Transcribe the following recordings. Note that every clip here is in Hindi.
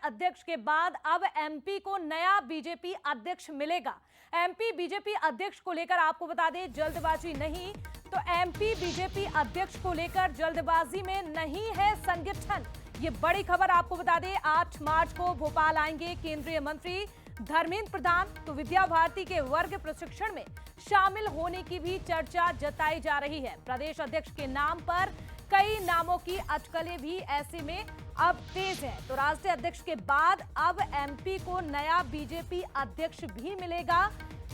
अध्यक्ष के बाद अब एमपी को नया बीजेपी अध्यक्ष मिलेगा। एमपी बीजेपी अध्यक्ष को लेकर आपको बता दें, जल्दबाजी नहीं, तो एमपी बीजेपी अध्यक्ष को लेकर जल्दबाजी में नहीं है संगठन। ये बड़ी खबर आपको बता दें, 8 मार्च को भोपाल आएंगे केंद्रीय मंत्री धर्मेंद्र प्रधान। तो विद्या भारती के वर्ग प्रशिक्षण में शामिल होने की भी चर्चा जताई जा रही है। प्रदेश अध्यक्ष के नाम पर कई नामों की अटकलें भी ऐसे में अब तेज है। तो राष्ट्रीय अध्यक्ष के बाद अब एमपी को नया बीजेपी अध्यक्ष भी मिलेगा।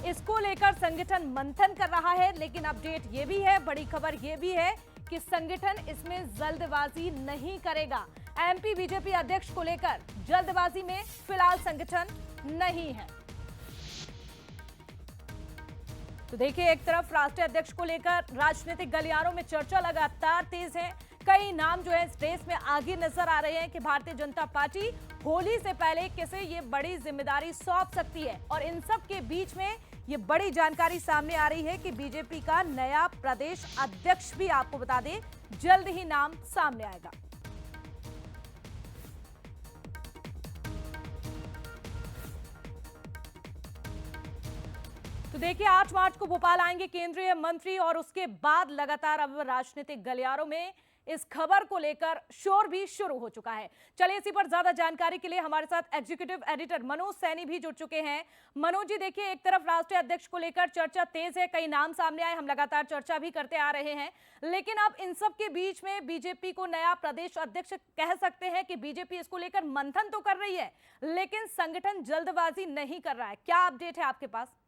इसको लेकर संगठन मंथन कर रहा है, लेकिन अपडेट ये भी है, बड़ी खबर ये भी है कि संगठन इसमें जल्दबाजी नहीं करेगा। एमपी बीजेपी अध्यक्ष को लेकर जल्दबाजी में फिलहाल संगठन नहीं है। तो देखिए, एक तरफ राष्ट्रीय अध्यक्ष को लेकर राजनीतिक गलियारों में चर्चा लगातार तेज है। कई नाम जो है इस रेस में आगे नजर आ रहे हैं कि भारतीय जनता पार्टी होली से पहले किसे ये बड़ी जिम्मेदारी सौंप सकती है। और इन सब के बीच में ये बड़ी जानकारी सामने आ रही है कि बीजेपी का नया प्रदेश अध्यक्ष भी, आपको बता दें, जल्द ही नाम सामने आएगा। तो देखिए, 8 मार्च को भोपाल आएंगे केंद्रीय मंत्री और उसके बाद लगातार अब राजनीतिक गलियारों में इस खबर को लेकर शोर भी शुरू हो चुका है। चलिए, इसी पर ज्यादा जानकारी के लिए हमारे साथ एग्जीक्यूटिव एडिटर मनोज सैनी भी जुड़ चुके हैं। मनोज जी, देखिए, एक तरफ राष्ट्रीय अध्यक्ष को लेकर चर्चा तेज है, कई नाम सामने आए, हम लगातार चर्चा भी करते आ रहे हैं, लेकिन अब इन सब के बीच में बीजेपी को नया प्रदेश अध्यक्ष कह सकते हैं कि बीजेपी इसको लेकर मंथन तो कर रही है, लेकिन संगठन जल्दबाजी नहीं कर रहा है। क्या अपडेट है आपके पास?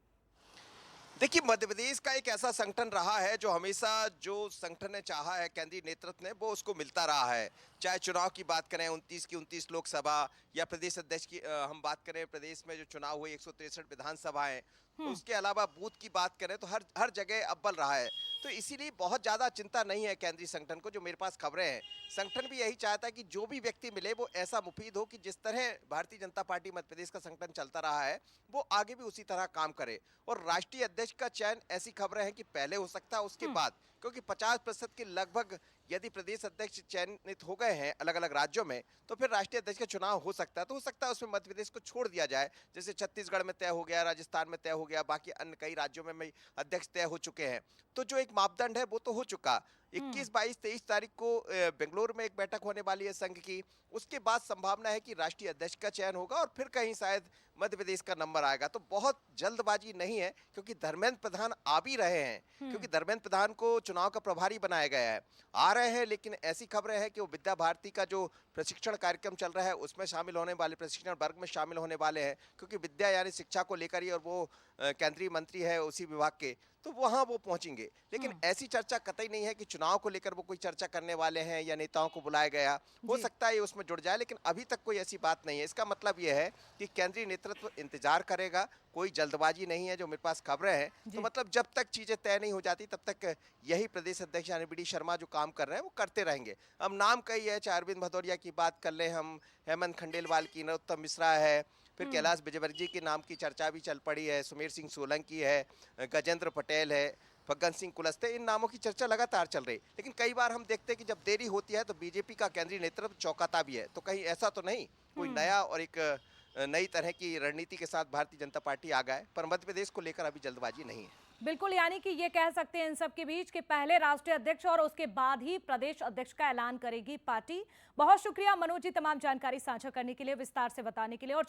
देखिए, मध्य प्रदेश का एक ऐसा संगठन रहा है जो हमेशा जो संगठन ने चाहा है, केंद्रीय नेतृत्व ने, वो उसको मिलता रहा है। चाहे चुनाव की बात करें, 29 की 29 लोकसभा, या प्रदेश अध्यक्ष की हम बात करें, प्रदेश में जो चुनाव हुए 163 विधानसभाएं, तो उसके अलावा बूथ की बात करें तो हर जगह अव्वल रहा है। तो इसीलिए बहुत ज़्यादा चिंता नहीं है केंद्रीय संगठन को। जो मेरे पास खबरें हैं, संगठन भी यही चाहता है कि जो भी व्यक्ति मिले वो ऐसा मुफीद हो कि जिस तरह भारतीय जनता पार्टी मध्य प्रदेश का संगठन चलता रहा है, वो आगे भी उसी तरह काम करे। और राष्ट्रीय अध्यक्ष का चयन, ऐसी खबरें हैं कि पहले हो सकता है, उसके बाद, क्योंकि 50% के लगभग यदि प्रदेश अध्यक्ष चयनित हो गए हैं अलग अलग राज्यों में, तो फिर राष्ट्रीय अध्यक्ष का चुनाव हो सकता है। तो हो सकता है उसमें मध्य प्रदेश को छोड़ दिया जाए, जैसे छत्तीसगढ़ में तय हो गया, राजस्थान में तय हो गया, बाकी अन्य कई राज्यों में अध्यक्ष तय हो चुके हैं। तो जो एक मापदंड है वो तो हो चुका। 21, 22, 23 तारीख को बेंगलुरु में एक बैठक होने वाली है संघ की। उसके बाद संभावना है कि राष्ट्रीय अध्यक्ष का चयन होगा और फिर कहीं शायद मध्य प्रदेश का नंबर आएगा। तो बहुत जल्दबाजी नहीं है, क्योंकि धर्मेंद्र प्रधान आ भी रहे हैं, क्योंकि धर्मेंद्र प्रधान को चुनाव का प्रभारी बनाया गया है, आ रहे हैं। लेकिन ऐसी खबरें हैं कि वो विद्या भारती का जो प्रशिक्षण कार्यक्रम चल रहा है उसमें शामिल होने वाले, प्रशिक्षण वर्ग में शामिल होने वाले हैं, क्योंकि विद्या यानी शिक्षा को लेकर ही, और वो केंद्रीय मंत्री है उसी विभाग के, तो वहां वो पहुंचेंगे। लेकिन ऐसी चर्चा कतई नहीं है कि चुनाव को लेकर वो कोई चर्चा करने वाले हैं या नेताओं को बुलाया गया। हो सकता है ये उसमें जुड़ जाए, लेकिन अभी तक कोई ऐसी बात नहीं है। इसका मतलब ये है कि केंद्रीय नेतृत्व इंतजार करेगा, कोई जल्दबाजी नहीं है। जो मेरे पास खबरें हैं, तो मतलब जब तक चीजें तय नहीं हो जाती तब तक यही प्रदेश अध्यक्ष यानी बी डी शर्मा जो काम कर रहे हैं वो करते रहेंगे। अब नाम कई है, चाहे अरविंद भदौरिया की बात कर ले हम, हेमंत खंडेलवाल की, नरोत्तम मिश्रा है, फिर कैलाश विजयवर्गीय के नाम की चर्चा भी चल पड़ी है, सुमेर सिंह सोलंकी है, गजेंद्र पटेल है, फग्गन सिंह कुलस्ते, इन नामों की चर्चा लगातार चल रही। लेकिन कई बार हम देखते हैं कि जब देरी होती है तो बीजेपी का केंद्रीय नेतृत्व चौंकाता भी है। तो कहीं ऐसा तो नहीं कोई नया और एक नई तरह की रणनीति के साथ भारतीय जनता पार्टी आ गए, पर मध्य प्रदेश को लेकर अभी जल्दबाजी नहीं है। बिल्कुल, यानी कि ये कह सकते हैं इन सब के बीच कि पहले राष्ट्रीय अध्यक्ष और उसके बाद ही प्रदेश अध्यक्ष का ऐलान करेगी पार्टी। बहुत शुक्रिया मनोज जी, तमाम जानकारी साझा करने के लिए, विस्तार से बताने के लिए। और